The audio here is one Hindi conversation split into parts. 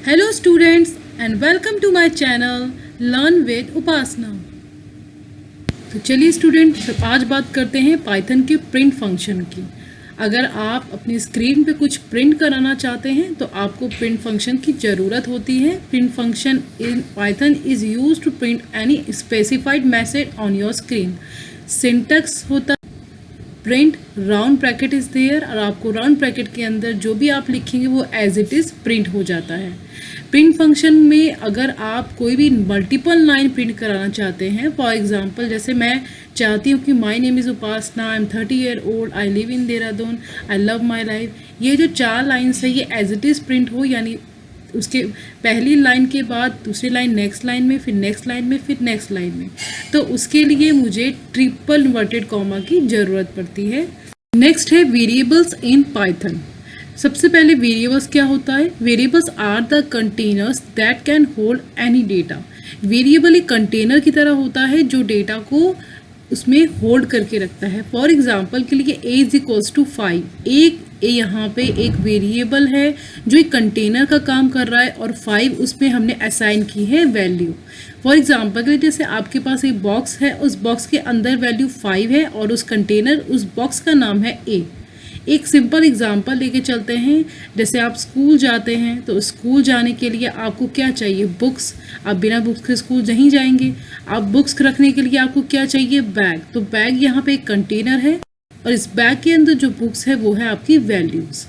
Hello students and welcome to my channel learn with Upasana. तो चलिए स्टूडेंट, आज बात करते हैं पाइथन के प्रिंट फंक्शन की। अगर आप अपनी स्क्रीन पे कुछ प्रिंट कराना चाहते हैं तो आपको प्रिंट फंक्शन की ज़रूरत होती है। Print function in Python is use to print any specified message on your screen. Syntax होता print round bracket is there, और आपको राउंड ब्रैकेट के अंदर जो भी आप लिखेंगे वो एज इट इज़ प्रिंट हो जाता है। प्रिंट फंक्शन में अगर आप कोई भी मल्टीपल लाइन प्रिंट कराना चाहते हैं, फॉर एग्जांपल जैसे मैं चाहती हूँ कि my name is Upasana, I am 30 year old, I live in Dehradun, I love my life, ये जो 4 लाइन्स है ये एज इट इज़ प्रिंट हो, यानी उसके पहली लाइन के बाद दूसरी लाइन नेक्स्ट लाइन में, फिर नेक्स्ट लाइन में, फिर नेक्स्ट लाइन में, तो उसके लिए मुझे ट्रिपल इन्वर्टेड कॉमा की ज़रूरत पड़ती है। नेक्स्ट है वेरिएबल्स इन पाइथन। सबसे पहले वेरिएबल्स क्या होता है? Variables are the containers that can hold any data. Variable एक कंटेनर की तरह होता है जो डेटा को उसमें होल्ड करके रखता है। फॉर एग्जाम्पल के लिए a इज इक्वल्स टू 5, एक यहाँ पे एक वेरिएबल है जो एक कंटेनर का काम कर रहा है और 5 उसमें हमने असाइन की है वैल्यू। फॉर एग्जाम्पल के लिए जैसे आपके पास एक बॉक्स है, उस बॉक्स के अंदर वैल्यू 5 है और उस कंटेनर उस बॉक्स का नाम है a। एक सिंपल एग्जांपल लेके चलते हैं। जैसे आप स्कूल जाते हैं तो स्कूल जाने के लिए आपको क्या चाहिए? बुक्स। आप बिना बुक्स के स्कूल नहीं जाएंगे। आप बुक्स रखने के लिए आपको क्या चाहिए? बैग। तो बैग यहाँ पे एक कंटेनर है और इस बैग के अंदर जो बुक्स है वो है आपकी वैल्यूज़।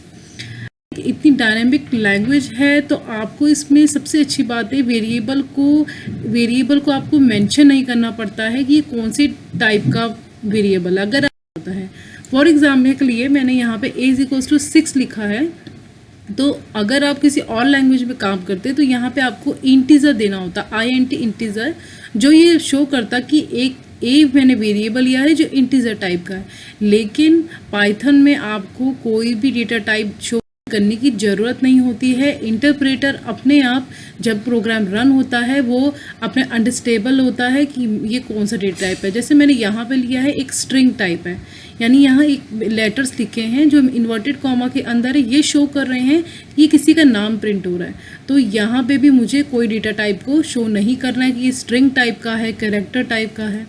इतनी डायनामिक लैंग्वेज है तो आपको इसमें सबसे अच्छी बात है वेरिएबल को आपको मेंशन नहीं करना पड़ता है कि ये कौन सी टाइप का वेरिएबल अगर होता है। फॉर एग्जाम्पल के लिए मैंने यहाँ पे a इज इक्वल्स टू 6 लिखा है, तो अगर आप किसी और लैंग्वेज में काम करते हैं तो यहाँ पे आपको इंटीजर देना होता, int इंटीजर, जो ये शो करता कि एक मैंने वेरिएबल लिया है जो इंटीजर टाइप का है। लेकिन पाइथन में आपको कोई भी डेटा टाइप शो करने की ज़रूरत नहीं होती है। इंटरप्रेटर अपने आप जब प्रोग्राम रन होता है वो अपने अंडरस्टेबल होता है कि ये कौन सा डेटा टाइप है। जैसे मैंने यहाँ पे लिया है एक स्ट्रिंग टाइप है, यानी यहाँ एक लेटर्स लिखे हैं जो इन्वर्टेड कॉमा के अंदर है, ये शो कर रहे हैं कि ये किसी का नाम प्रिंट हो रहा है। तो यहाँ पे भी मुझे कोई डेटा टाइप को शो नहीं करना है कि ये स्ट्रिंग टाइप का है, कैरेक्टर टाइप का है।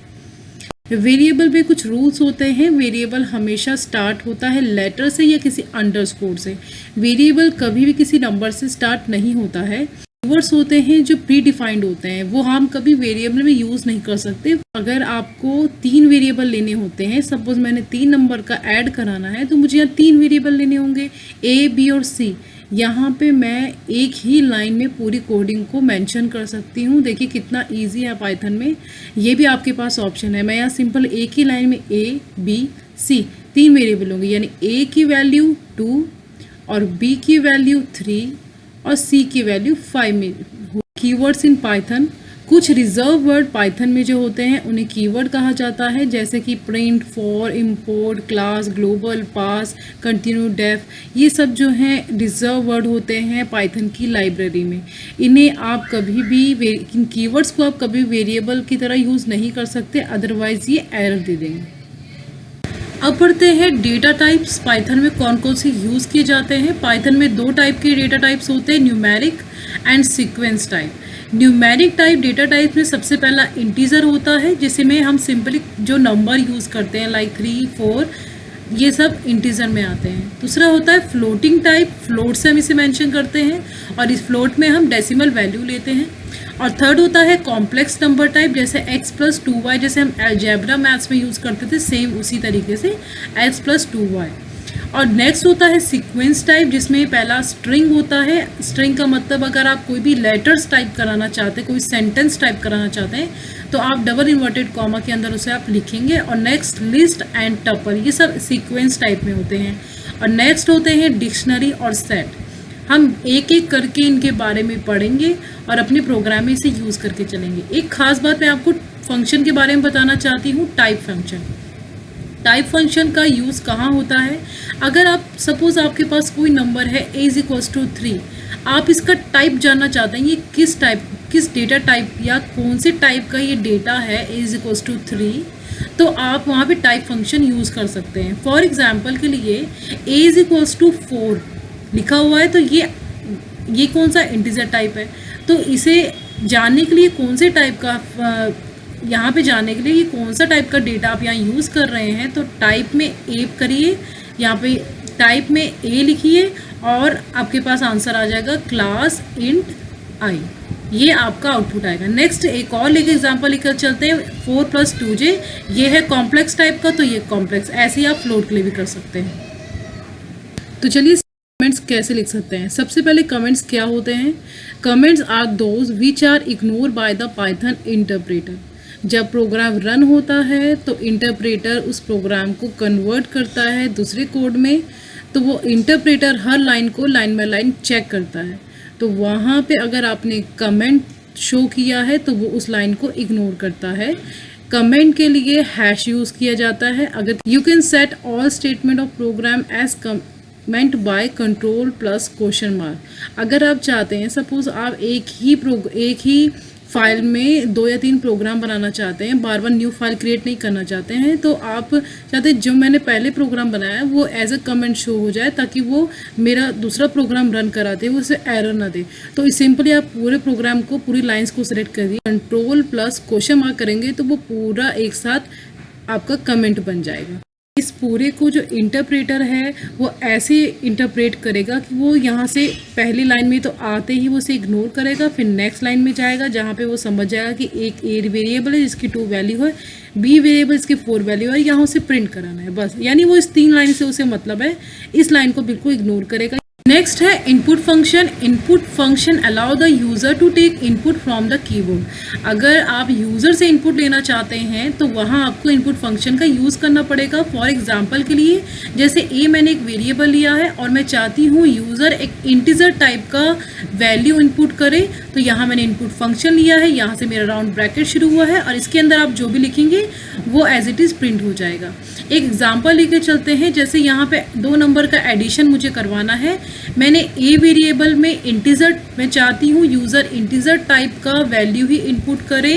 वेरिएबल में कुछ रूल्स होते हैं। वेरिएबल हमेशा स्टार्ट होता है लेटर से या किसी अंडरस्कोर से। वेरिएबल कभी भी किसी नंबर से स्टार्ट नहीं होता है। कीवर्ड्स होते हैं जो प्री डिफाइंड होते हैं, वो हम कभी वेरिएबल में यूज़ नहीं कर सकते। अगर आपको 3 वेरिएबल लेने होते हैं, सपोज मैंने 3 नंबर का ऐड कराना है तो मुझे यहाँ 3 वेरिएबल लेने होंगे, A, B और C। यहाँ पे मैं एक ही लाइन में पूरी कोडिंग को मेंशन कर सकती हूँ। देखिए कितना इजी है पाइथन में, ये भी आपके पास ऑप्शन है। मैं यहाँ सिंपल एक ही लाइन में A, B, C 3 वेरिएबल होंगे, यानी A की वैल्यू 2 और B की वैल्यू 3 और C की वैल्यू 5 में। कीवर्ड्स इन पाइथन, कुछ रिजर्व वर्ड पाइथन में जो होते हैं उन्हें कीवर्ड कहा जाता है, जैसे कि print, for, import, class, global, pass, continue, def, ये सब जो हैं रिजर्व वर्ड होते हैं पाइथन की लाइब्रेरी में। इन्हें आप कभी भी इन कीवर्ड्स को आप कभी वेरिएबल की तरह यूज़ नहीं कर सकते, अदरवाइज ये एरर दे देंगे। अब पढ़ते हैं डेटा टाइप्स पाइथन में कौन कौन से यूज़ किए जाते हैं। पाइथन में 2 टाइप के डेटा टाइप्स होते हैं, numeric and sequence type. Numeric type data type में सबसे पहला इंटीजर होता है, जिसमें हम सिंपली जो नंबर यूज़ करते हैं लाइक 3, 4, ये सब इंटीजर में आते हैं। दूसरा होता है फ्लोटिंग टाइप, फ्लोट से हम इसे मेंशन करते हैं और इस फ्लोट में हम डेसिमल वैल्यू लेते हैं। और थर्ड होता है कॉम्प्लेक्स नंबर टाइप, जैसे x + 2y, जैसे हम अलजेब्रा मैथ्स में यूज़ करते थे, सेम उसी तरीके से x + 2y। और नेक्स्ट होता है सीक्वेंस टाइप, जिसमें पहला स्ट्रिंग होता है। स्ट्रिंग का मतलब अगर आप कोई भी लेटर्स टाइप कराना चाहते हैं, कोई सेंटेंस टाइप कराना चाहते हैं, तो आप डबल इन्वर्टेड कॉमा के अंदर उसे आप लिखेंगे। और नेक्स्ट लिस्ट एंड टपल, ये सब सीक्वेंस टाइप में होते हैं। और नेक्स्ट होते हैं डिक्शनरी और सेट। हम एक एक करके इनके बारे में पढ़ेंगे और अपने प्रोग्राम में इसे यूज़ करके चलेंगे। एक खास बात मैं आपको फंक्शन के बारे में बताना चाहती हूँ, टाइप फंक्शन। टाइप फंक्शन का यूज़ कहाँ होता है? अगर आप सपोज आपके पास कोई नंबर है a इज इक्वल्स टू 3, आप इसका टाइप जानना चाहते हैं ये किस डेटा टाइप या कौन से टाइप का ये डेटा है a इज इक्वल्स टू 3, तो आप वहाँ पे टाइप फंक्शन यूज़ कर सकते हैं। फॉर एग्जांपल के लिए a इज इक्वल्स टू 4 लिखा हुआ है, तो ये ये कौन सा इंटीजर टाइप है। तो इसे जानने के लिए कौन से टाइप का यहाँ पे जानने के लिए ये कौन सा टाइप का डेटा आप यहाँ यूज़ कर रहे हैं, तो टाइप में ए करिए, यहाँ पे टाइप में ए लिखिए और आपके पास आंसर आ जाएगा क्लास इंट आई। ये आपका आउटपुट आएगा। नेक्स्ट एक और लेके एग्जांपल लेकर चलते हैं, 4 + 2j। ये है कॉम्प्लेक्स टाइप का, तो ये कॉम्प्लेक्स, ऐसे ही आप फ्लोट के लिए भी कर सकते हैं। तो चलिए कमेंट्स कैसे लिख सकते हैं। सबसे पहले कमेंट्स क्या होते हैं? Comments are those which are ignore by the Python interpreter. जब प्रोग्राम रन होता है तो इंटरप्रेटर उस प्रोग्राम को कन्वर्ट करता है दूसरे कोड में, तो वो इंटरप्रेटर हर लाइन को लाइन बाय लाइन चेक करता है। तो वहाँ पे अगर आपने कमेंट शो किया है तो वो उस लाइन को इग्नोर करता है। कमेंट के लिए हैश यूज़ किया जाता है। अगर you can set all statement of program as comment by control plus question mark. अगर आप चाहते हैं, सपोज आप एक ही फाइल में 2 या 3 प्रोग्राम बनाना चाहते हैं, बार बार न्यू फाइल क्रिएट नहीं करना चाहते हैं, तो आप चाहते हैं जो मैंने पहले प्रोग्राम बनाया है वो एज अ कमेंट शो हो जाए, ताकि वो मेरा दूसरा प्रोग्राम रन कराते वो उसे एरर ना दे। तो सिंपली आप पूरे प्रोग्राम को, पूरी लाइंस को सिलेक्ट करिए, कंट्रोल प्लस क्वेश्चन मार्क करेंगे तो वो पूरा एक साथ आपका कमेंट बन जाएगा। इस पूरे को जो इंटरप्रेटर है वो ऐसे इंटरप्रेट करेगा कि वो यहाँ से पहली लाइन में तो आते ही वो उसे इग्नोर करेगा, फिर नेक्स्ट लाइन में जाएगा जहाँ पे वो समझ जाएगा कि एक ए वेरिएबल है जिसकी 2 वैल्यू है, बी वेरिएबल इसकी 4 वैल्यू है, यहाँ उसे प्रिंट कराना है बस। यानी वो इस 3 लाइन से उसे मतलब है, इस लाइन को बिल्कुल इग्नोर करेगा। नेक्स्ट है input function. Input function allow the user to take input from the keyboard. अगर आप यूज़र से इनपुट लेना चाहते हैं तो वहाँ आपको इनपुट फंक्शन का यूज़ करना पड़ेगा। फॉर एग्जांपल के लिए, जैसे ए मैंने एक वेरिएबल लिया है और मैं चाहती हूँ यूज़र एक इंटीजर टाइप का वैल्यू इनपुट करे, तो यहाँ मैंने इनपुट फंक्शन लिया है, यहाँ से मेरा राउंड ब्रैकेट शुरू हुआ है और इसके अंदर आप जो भी लिखेंगे वो एज इट इज़ प्रिंट हो जाएगा। एक एग्जाम्पल लेके चलते हैं, जैसे यहाँ पे 2 नंबर का एडिशन मुझे करवाना है। मैंने ए वेरिएबल में इंटीजर, मैं चाहती हूँ यूज़र इंटीजर टाइप का वैल्यू ही इनपुट करे,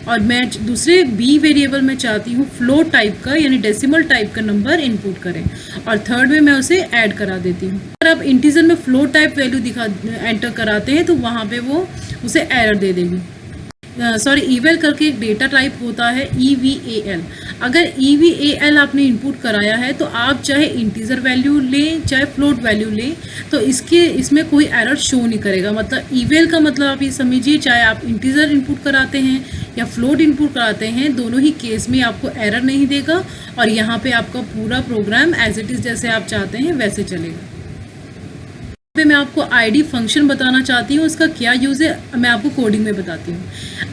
और मैं दूसरे बी वेरिएबल में चाहती हूँ फ्लोट टाइप का यानी डेसिमल टाइप का नंबर इनपुट करें, और थर्ड में मैं उसे ऐड करा देती हूँ। अगर आप इंटीजर में फ्लोट टाइप वैल्यू एंटर कराते हैं तो वहाँ पे वो उसे एरर दे देगी। ईवेल करके एक डेटा टाइप होता है EVAL। अगर EVAL आपने इनपुट कराया है तो आप चाहे इंटीजर वैल्यू लें चाहे फ्लोट वैल्यू लें, तो इसमें कोई एरर शो नहीं करेगा। मतलब EVAL का मतलब आप ये समझिए, चाहे आप इंटीजर इनपुट कराते हैं या फ्लोट इनपुट कराते हैं, दोनों ही केस में आपको एरर नहीं देगा और यहाँ पे आपका पूरा प्रोग्राम एज इट इज़ जैसे आप चाहते हैं वैसे चलेगा। पे मैं आपको आईडी फंक्शन बताना चाहती हूँ, उसका क्या यूज़ है मैं आपको कोडिंग में बताती हूँ।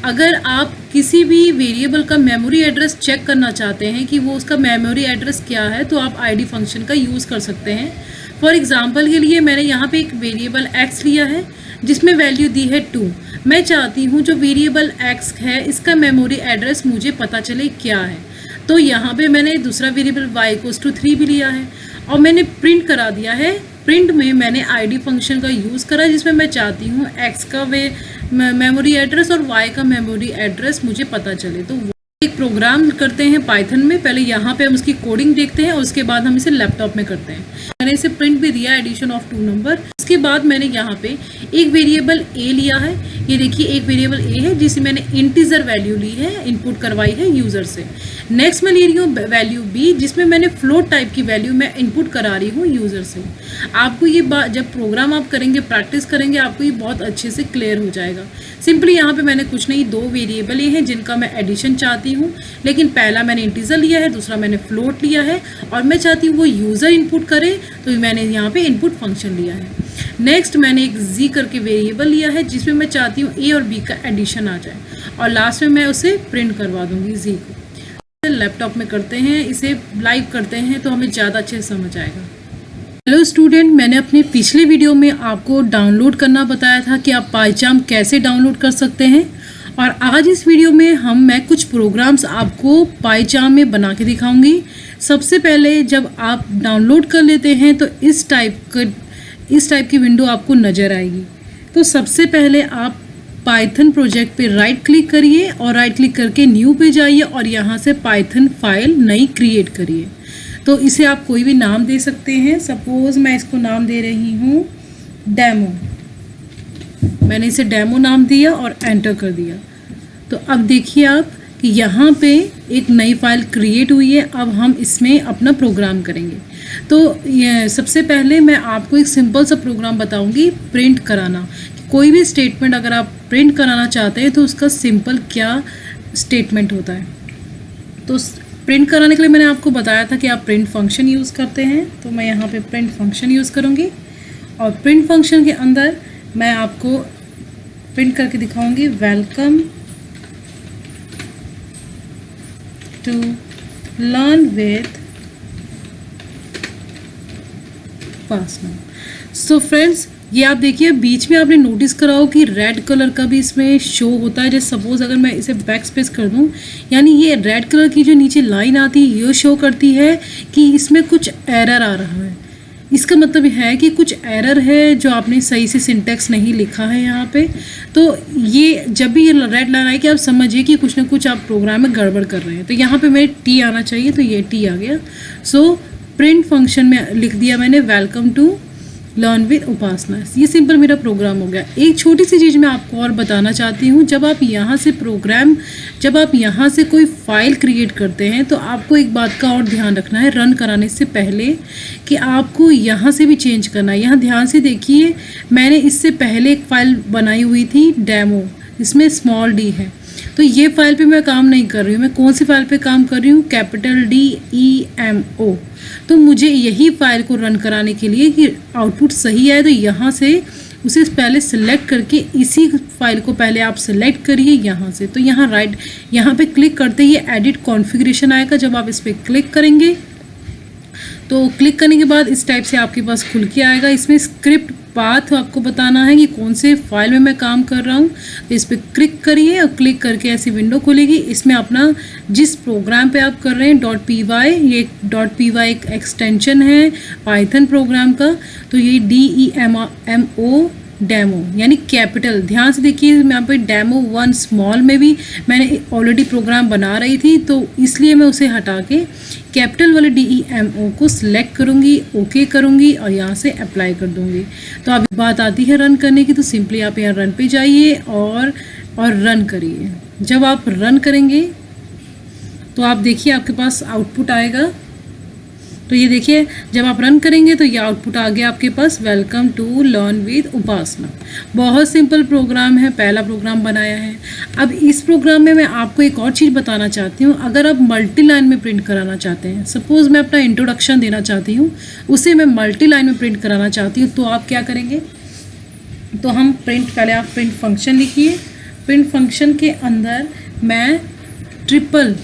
अगर आप किसी भी वेरिएबल का मेमोरी एड्रेस चेक करना चाहते हैं कि वो उसका मेमोरी एड्रेस क्या है, तो आप आईडी फंक्शन का यूज़ कर सकते हैं। फॉर एग्जांपल के लिए मैंने यहाँ पे एक वेरिएबल x लिया है जिसमें वैल्यू दी है 2। मैं चाहती हूँ जो वेरिएबल x है इसका मेमोरी एड्रेस मुझे पता चले क्या है, तो यहाँ पे मैंने दूसरा वेरिएबल y=3 भी लिया है और मैंने प्रिंट करा दिया है। प्रिंट में मैंने आईडी फंक्शन का यूज़ करा जिसमें मैं चाहती हूँ x का मेमोरी एड्रेस और y का मेमोरी एड्रेस मुझे पता चले। तो एक प्रोग्राम करते हैं पाइथन में, पहले यहाँ पे हम उसकी कोडिंग देखते हैं और उसके बाद हम इसे लैपटॉप में करते हैं। मैंने इसे प्रिंट भी दिया एडिशन ऑफ 2 नंबर। उसके बाद मैंने यहाँ पे एक वेरिएबल a लिया है। ये देखिए एक वेरिएबल a है जिसे मैंने इंटीजर वैल्यू ली है, इनपुट करवाई है यूज़र से। नेक्स्ट मैं ले रही हूँ वैल्यू b जिसमें मैंने फ्लोट टाइप की वैल्यू मैं इनपुट करा रही हूँ यूज़र से। आपको ये बात जब प्रोग्राम आप करेंगे, प्रैक्टिस करेंगे, आपको ये बहुत अच्छे से क्लियर हो जाएगा। सिंपली यहाँ पे मैंने कुछ नहीं, 2 वेरिएबल ये हैं जिनका मैं एडिशन चाहती हूँ, लेकिन पहला मैंने इंटीजर लिया है, दूसरा मैंने फ्लोट लिया है और मैं चाहती हूँ वो यूज़र इनपुट करे, तो मैंने यहाँ पे इनपुट फंक्शन लिया है। नेक्स्ट मैंने एक z करके वेरिएबल लिया है जिसमें मैं चाहती हूँ a और b का एडिशन आ जाए और लास्ट में मैं उसे प्रिंट करवा दूँगी z को। लैपटॉप में करते हैं, इसे लाइव करते हैं तो हमें ज़्यादा अच्छे से समझ आएगा। हेलो स्टूडेंट, मैंने अपने पिछले वीडियो में आपको डाउनलोड करना बताया था कि आप पाइचार्म कैसे डाउनलोड कर सकते हैं, और आज इस वीडियो में मैं कुछ प्रोग्राम्स आपको पाइचार्म में बना के दिखाऊंगी। सबसे पहले जब आप डाउनलोड कर लेते हैं तो इस टाइप की विंडो आपको नज़र आएगी। तो सबसे पहले आप पाइथन प्रोजेक्ट पे राइट क्लिक करिए और राइट क्लिक करके न्यू पे जाइए और यहाँ से पाइथन फाइल नई क्रिएट करिए। तो इसे आप कोई भी नाम दे सकते हैं। सपोज़ मैं इसको नाम दे रही हूँ डेमो। मैंने इसे डेमो नाम दिया और एंटर कर दिया। तो अब देखिए आप कि यहाँ पे एक नई फाइल क्रिएट हुई है। अब हम इसमें अपना प्रोग्राम करेंगे। तो ये सबसे पहले मैं आपको एक सिंपल सा प्रोग्राम बताऊंगी प्रिंट कराना। कोई भी स्टेटमेंट अगर आप प्रिंट कराना चाहते हैं तो उसका सिंपल क्या स्टेटमेंट होता है। तो प्रिंट कराने के लिए मैंने आपको बताया था कि आप प्रिंट फंक्शन यूज़ करते हैं। तो मैं यहाँ पे प्रिंट फंक्शन यूज़ करूँगी और प्रिंट फंक्शन के अंदर मैं आपको प्रिंट करके दिखाऊंगी welcome to learn with Upasana. So friends, ये आप देखिए बीच में आपने नोटिस करा हो कि रेड कलर का भी इसमें शो होता है। जैसे सपोज अगर मैं इसे बैक स्पेस कर दूं, यानी ये रेड कलर की जो नीचे लाइन आती है ये शो करती है कि इसमें कुछ एरर आ रहा है। इसका मतलब है कि कुछ एरर है जो आपने सही से सिंटेक्स नहीं लिखा है यहाँ पे। तो ये जब भी ये रेड लाइन आए कि आप समझिए कि कुछ ना कुछ आप प्रोग्राम में गड़बड़ कर रहे हैं। तो यहाँ पे मेरे टी आना चाहिए, तो ये टी आ गया। सो प्रिंट फंक्शन में लिख दिया मैंने वेलकम टू लर्न विद उपासना। ये सिंपल मेरा प्रोग्राम हो गया। एक छोटी सी चीज़ मैं आपको और बताना चाहती हूँ। जब आप यहाँ से कोई फाइल क्रिएट करते हैं तो आपको एक बात का और ध्यान रखना है रन कराने से पहले कि आपको यहाँ से भी चेंज करना है। यहाँ ध्यान से देखिए, मैंने इससे पहले एक फ़ाइल बनाई हुई थी डेमो, इसमें स्मॉल डी है। तो ये फाइल पे मैं काम नहीं कर रही हूँ। मैं कौन सी फाइल पे काम कर रही हूँ? Capital DEMO। तो मुझे यही फाइल को रन कराने के लिए कि आउटपुट सही आए तो यहाँ से उसे पहले सेलेक्ट करके इसी फाइल को पहले आप सेलेक्ट करिए यहाँ से। तो यहाँ पे क्लिक करते ही एडिट कॉन्फ़िगरेशन आएगा। जब आप इस पर क्लिक करेंगे तो क्लिक करने के बाद इस टाइप से आपके पास खुल के आएगा। इसमें स्क्रिप्ट पाथ आपको बताना है कि कौन से फाइल में मैं काम कर रहा हूँ। तो इस पर क्लिक करिए और क्लिक करके ऐसी विंडो खुलेगी। इसमें अपना जिस प्रोग्राम पे आप कर रहे हैं .py, ये .py एक एक्सटेंशन है पाइथन प्रोग्राम का। तो ये DEMO डेमो यानी कैपिटल, ध्यान से देखिए यहाँ पे डेमो 1 स्मॉल में भी मैंने ऑलरेडी प्रोग्राम बना रही थी, तो इसलिए मैं उसे हटा के कैपिटल वाले DEMO को सिलेक्ट करूँगी, ओके करूँगी और यहाँ से अप्लाई कर दूँगी। तो अब बात आती है रन करने की। तो सिंपली आप यहाँ रन पे जाइए और रन करिए। जब आप रन करेंगे तो आप देखिए आपके पास आउटपुट आएगा। तो ये देखिए जब आप रन करेंगे तो ये आउटपुट आ गया आपके पास वेलकम टू लर्न विद उपासना। बहुत सिंपल प्रोग्राम है, पहला प्रोग्राम बनाया है। अब इस प्रोग्राम में मैं आपको एक और चीज़ बताना चाहती हूँ। अगर आप मल्टी लाइन में प्रिंट कराना चाहते हैं, सपोज़ मैं अपना इंट्रोडक्शन देना चाहती हूँ, उसे मैं मल्टी लाइन में प्रिंट कराना चाहती हूँ, तो आप क्या करेंगे? तो हम पहले आप प्रिंट फंक्शन लिखिए। प्रिंट फंक्शन के अंदर मैं ट्रिपल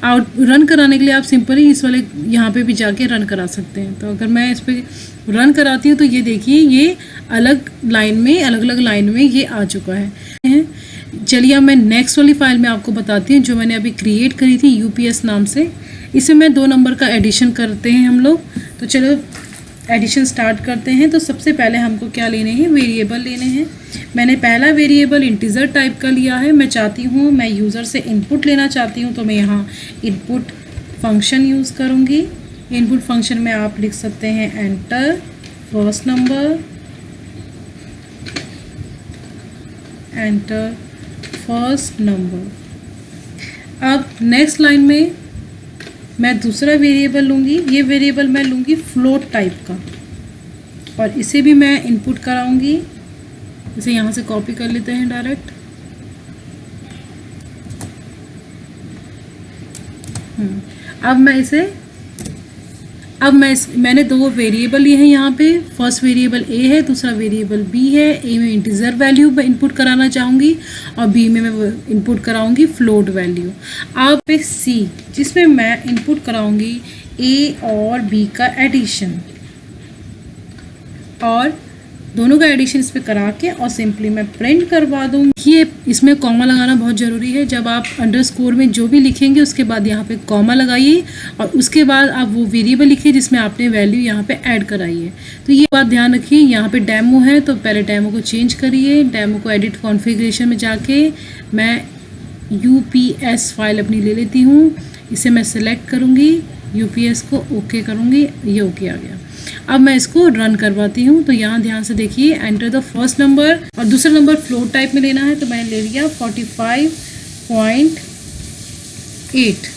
रन कराने के लिए आप सिंपली इस वाले यहाँ पे भी जाके रन करा सकते हैं। तो अगर मैं इस पर रन कराती हूँ तो ये देखिए ये अलग अलग लाइन में ये आ चुका है। चलिए अब मैं नेक्स्ट वाली फाइल में आपको बताती हूँ जो मैंने अभी क्रिएट करी थी UPS नाम से। इसमें मैं 2 नंबर का एडिशन करते हैं हम लोग। तो चलो एडिशन स्टार्ट करते हैं। तो सबसे पहले हमको क्या लेने हैं? वेरिएबल लेने हैं। मैंने पहला वेरिएबल इंटीजर टाइप का लिया है। मैं चाहती हूँ मैं यूज़र से इनपुट लेना चाहती हूँ, तो मैं यहाँ इनपुट फंक्शन यूज़ करूँगी। इनपुट फंक्शन में आप लिख सकते हैं enter first number, enter first number. अब नेक्स्ट लाइन में मैं दूसरा वेरिएबल लूँगी। ये वेरिएबल मैं लूँगी फ्लोट टाइप का और इसे भी मैं इनपुट कराऊँगी। इसे यहाँ से कॉपी कर लेते हैं डायरेक्ट। मैंने 2 वेरिएबल लिए हैं यहाँ पे। फर्स्ट वेरिएबल A है, दूसरा वेरिएबल B है। A में इंटीजर वैल्यू मैं इनपुट कराना चाहूँगी और B में मैं इनपुट कराऊँगी फ्लोट वैल्यू। अब पे C जिसमें मैं इनपुट कराऊँगी A और B का एडिशन, और दोनों का एडिशन इस पर करा के और सिंपली मैं प्रिंट करवा दूँगी। ये इसमें कॉमा लगाना बहुत ज़रूरी है। जब आप अंडरस्कोर में जो भी लिखेंगे उसके बाद यहाँ पे कॉमा लगाइए और उसके बाद आप वो वेरिएबल लिखिए जिसमें आपने वैल्यू यहाँ पे ऐड कराई है। तो ये बात ध्यान रखिए। यहाँ पे डेमो है तो पहले डेमो को चेंज करिए। डेमो को एडिट कॉन्फ़िगरेशन में जाके मैं UPS फाइल अपनी ले लेती हूँ। इसे मैं सिलेक्ट करूँगी, UPS को ओके करूँगी, ये ओके आ गया। अब मैं इसको रन करवाती हूँ। तो यहाँ ध्यान से देखिए, एंटर द फर्स्ट नंबर, और दूसरा नंबर फ्लोट टाइप में लेना है, तो मैंने ले लिया 45.8।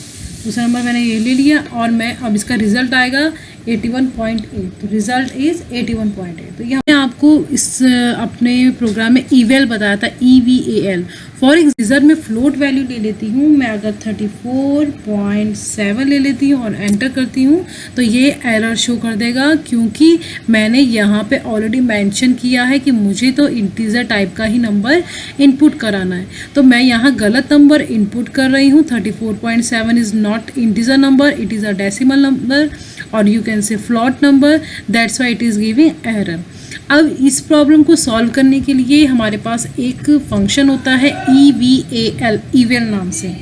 दूसरा नंबर मैंने ये ले लिया, और मैं अब इसका रिजल्ट आएगा 81.8। तो रिजल्ट इज़ 81.8। तो यहाँ आपको इस अपने प्रोग्राम में ईवेल बताया था, EVAL। फॉर एग्जाम्पल मैं फ्लोट वैल्यू ले लेती हूँ, मैं अगर 34.7 ले लेती हूँ और एंटर करती हूँ तो ये एरर शो कर देगा, क्योंकि मैंने यहाँ पे ऑलरेडी मेंशन किया है कि मुझे तो इंटीजर टाइप का ही नंबर इनपुट कराना है। तो मैं यहाँ गलत नंबर इनपुट कर रही हूँ। 34.7 is not integer number, it is a decimal number, और you can say float number, that's why it is giving error. अब इस प्रॉब्लम को सॉल्व करने के लिए हमारे पास एक फंक्शन होता है EVAL, ईवेल नाम से,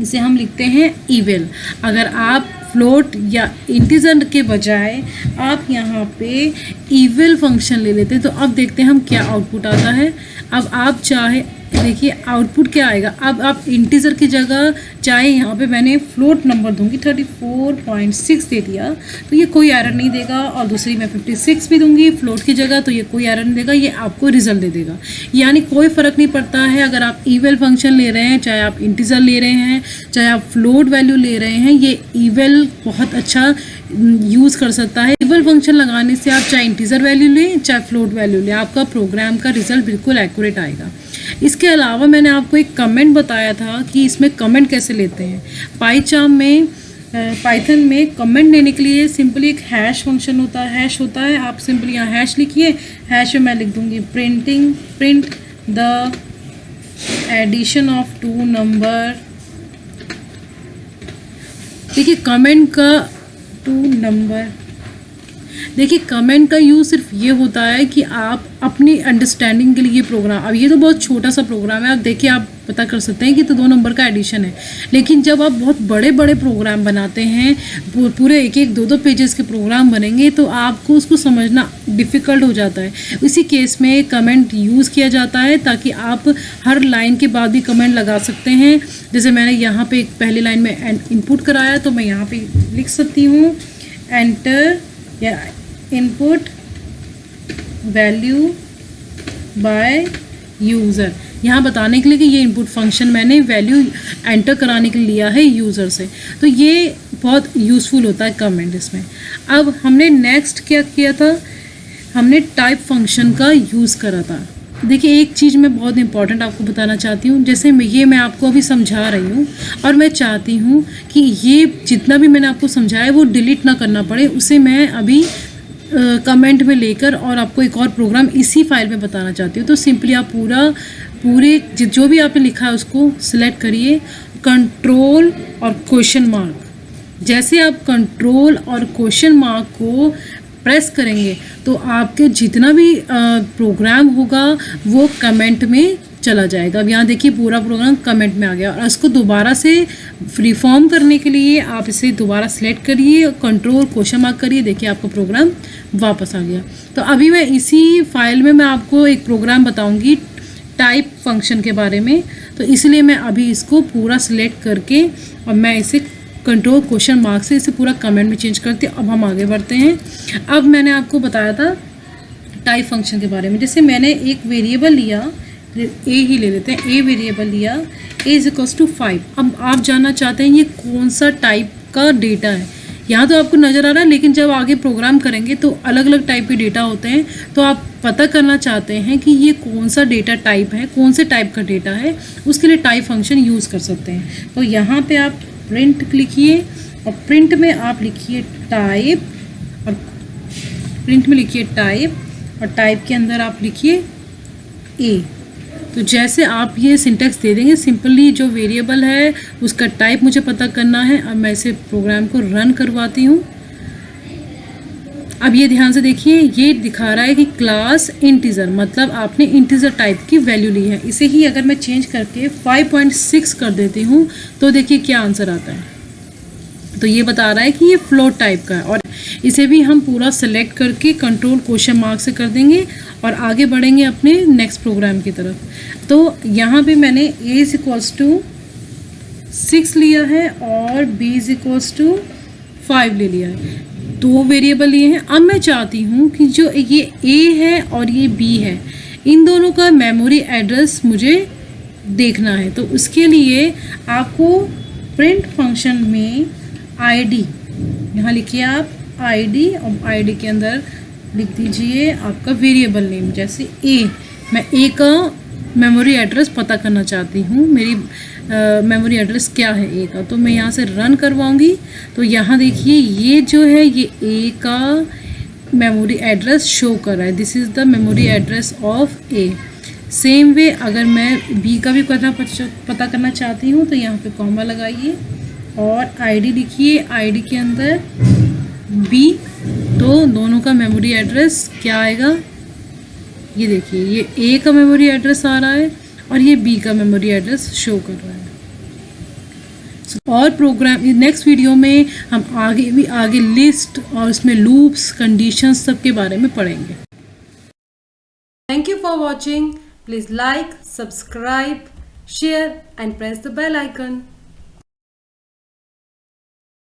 इसे हम लिखते हैं ईवेल। अगर आप फ्लोट या इंटीजर के बजाय आप यहाँ पे ईवेल फंक्शन ले लेते तो अब देखते हैं हम क्या आउटपुट आता है। अब आप चाहे देखिए आउटपुट क्या आएगा। अब आप इंटीजर की जगह चाहे यहाँ पे मैंने फ्लोट नंबर दूंगी 34.6 दे दिया तो ये कोई एरर नहीं देगा, और दूसरी मैं 56 भी दूंगी फ्लोट की जगह तो ये कोई एरर नहीं देगा, ये आपको रिजल्ट दे देगा। यानी कोई फ़र्क नहीं पड़ता है अगर आप ईवेल फंक्शन ले रहे हैं, चाहे आप इंटीजर ले रहे हैं, चाहे आप फ्लोट वैल्यू ले रहे हैं, ये ईवेल बहुत अच्छा यूज़ कर सकता है। ईवेल फंक्शन लगाने से आप चाहे इंटीजर वैल्यू लें चाहे फ्लोट वैल्यू लें, आपका प्रोग्राम का रिजल्ट बिल्कुल एक्यूरेट आएगा। इसके अलावा मैंने आपको एक कमेंट बताया था कि इसमें कमेंट कैसे लेते हैं। पाईचार्म में पाइथन में कमेंट लेने के लिए सिंपली एक हैश फंक्शन होता है, हैश होता है। आप सिंपली यहाँ हैश लिखिए, हैश में मैं लिख दूँगी print the addition of 2 number. देखिए कमेंट का 2 नंबर, देखिए कमेंट का यूज़ सिर्फ ये होता है कि आप अपनी अंडरस्टैंडिंग के लिए प्रोग्राम, अब ये तो बहुत छोटा सा प्रोग्राम है, आप देखिए आप पता कर सकते हैं कि तो 2 नंबर का एडिशन है। लेकिन जब आप बहुत बड़े बड़े प्रोग्राम बनाते हैं, पूरे एक 2 पेजेस के प्रोग्राम बनेंगे तो आपको उसको समझना डिफ़िकल्ट हो जाता है। इसी केस में कमेंट यूज़ किया जाता है ताकि आप हर लाइन के बाद भी कमेंट लगा सकते हैं। जैसे मैंने यहाँ पे पहली लाइन में इनपुट कराया तो मैं यहाँ पे लिख सकती हूँ एंटर या इनपुट वैल्यू बाय यूज़र, यहाँ बताने के लिए कि ये इनपुट फंक्शन मैंने वैल्यू एंटर कराने के लिए लिया है यूज़र से। तो ये बहुत यूज़फुल होता है कमेंट इसमें। अब हमने नेक्स्ट क्या किया था, हमने टाइप फंक्शन का यूज़ करा था। देखिए एक चीज़ मैं बहुत इंपॉर्टेंट आपको बताना चाहती हूँ, जैसे मैं आपको अभी समझा रही हूँ और मैं चाहती हूँ कि ये जितना भी मैंने आपको समझाया वो डिलीट ना करना पड़े, उसे मैं अभी कमेंट में लेकर और आपको एक और प्रोग्राम इसी फाइल में बताना चाहती हूँ। तो सिंपली आप पूरे जो भी आपने लिखा है उसको सिलेक्ट करिए, कंट्रोल और क्वेश्चन मार्क। जैसे आप कंट्रोल और क्वेश्चन मार्क को प्रेस करेंगे तो आपके जितना भी प्रोग्राम होगा वो कमेंट में चला जाएगा। अब यहाँ देखिए पूरा प्रोग्राम कमेंट में आ गया, और इसको दोबारा से फ्रीफॉर्म करने के लिए आप इसे दोबारा सेलेक्ट करिए, कंट्रोल क्वेश्चन मार्क करिए, देखिए आपका प्रोग्राम वापस आ गया। तो अभी मैं इसी फाइल में मैं आपको एक प्रोग्राम बताऊँगी टाइप फंक्शन के बारे में, तो इसलिए मैं अभी इसको पूरा सिलेक्ट करके और मैं इसे कंट्रोल क्वेश्चन मार्क से इसे पूरा कमेंट में चेंज करते हैं। अब हम आगे बढ़ते हैं। अब मैंने आपको बताया था टाइप फंक्शन के बारे में। जैसे मैंने एक वेरिएबल लिया, ए ही ले लेते हैं, ए वेरिएबल लिया, ए इज इक्वल्स टू 5। अब आप जानना चाहते हैं ये कौन सा टाइप का डेटा है। यहाँ तो आपको नज़र आ रहा है, लेकिन जब आगे प्रोग्राम करेंगे तो अलग अलग टाइप के डेटा होते हैं। तो आप पता करना चाहते हैं कि ये कौन सा डेटा टाइप है, कौन से टाइप का डेटा है, उसके लिए टाइप फंक्शन यूज़ कर सकते हैं। तो यहाँ पे आप प्रिंट लिखिए और प्रिंट में आप लिखिए टाइप, और प्रिंट में लिखिए टाइप, और टाइप के अंदर आप लिखिए ए। तो जैसे आप ये सिंटेक्स दे देंगे, सिंपली जो वेरिएबल है उसका टाइप मुझे पता करना है। अब मैं इसे प्रोग्राम को रन करवाती हूँ। अब ये ध्यान से देखिए, ये दिखा रहा है कि क्लास इंटीजर, मतलब आपने इंटीजर टाइप की वैल्यू ली है। इसे ही अगर मैं चेंज करके 5.6 कर देती हूँ तो देखिए क्या आंसर आता है। तो ये बता रहा है कि ये फ्लोट टाइप का है, और इसे भी हम पूरा सेलेक्ट करके कंट्रोल क्वेश्चन मार्क से कर देंगे और आगे बढ़ेंगे अपने नेक्स्ट प्रोग्राम की तरफ। तो यहाँ पे मैंने a इज इक्वल्स टू 6 लिया है और b इज इक्वल्स टू 5 ले लिया है। दो वेरिएबल लिए हैं। अब मैं चाहती हूँ कि जो ये ए है और ये बी है, इन दोनों का मेमोरी एड्रेस मुझे देखना है। तो उसके लिए आपको प्रिंट फंक्शन में आईडी, यहाँ लिखिए आप आईडी, और आईडी के अंदर लिख दीजिए आपका वेरिएबल नेम। जैसे ए, मैं ए का मेमोरी एड्रेस पता करना चाहती हूँ, मेरी मेमोरी एड्रेस क्या है ए का, तो मैं यहाँ से रन करवाऊँगी। तो यहाँ देखिए ये जो है ये ए का मेमोरी एड्रेस शो कर रहा है, this is the memory address of A. Same way अगर मैं बी का भी पता करना चाहती हूँ तो यहाँ पे कॉमा लगाइए और आईडी लिखिए, आईडी के अंदर बी, तो दोनों का मेमोरी एड्रेस क्या आएगा, ये देखिए ये ए का मेमोरी एड्रेस आ रहा है और ये बी का मेमोरी एड्रेस शो कर रहा है। और प्रोग्राम नेक्स्ट वीडियो में हम आगे लिस्ट और इसमें लूप्स, कंडीशंस सब के बारे में पढ़ेंगे। Thank you for watching. Please like, subscribe, share and press the bell icon.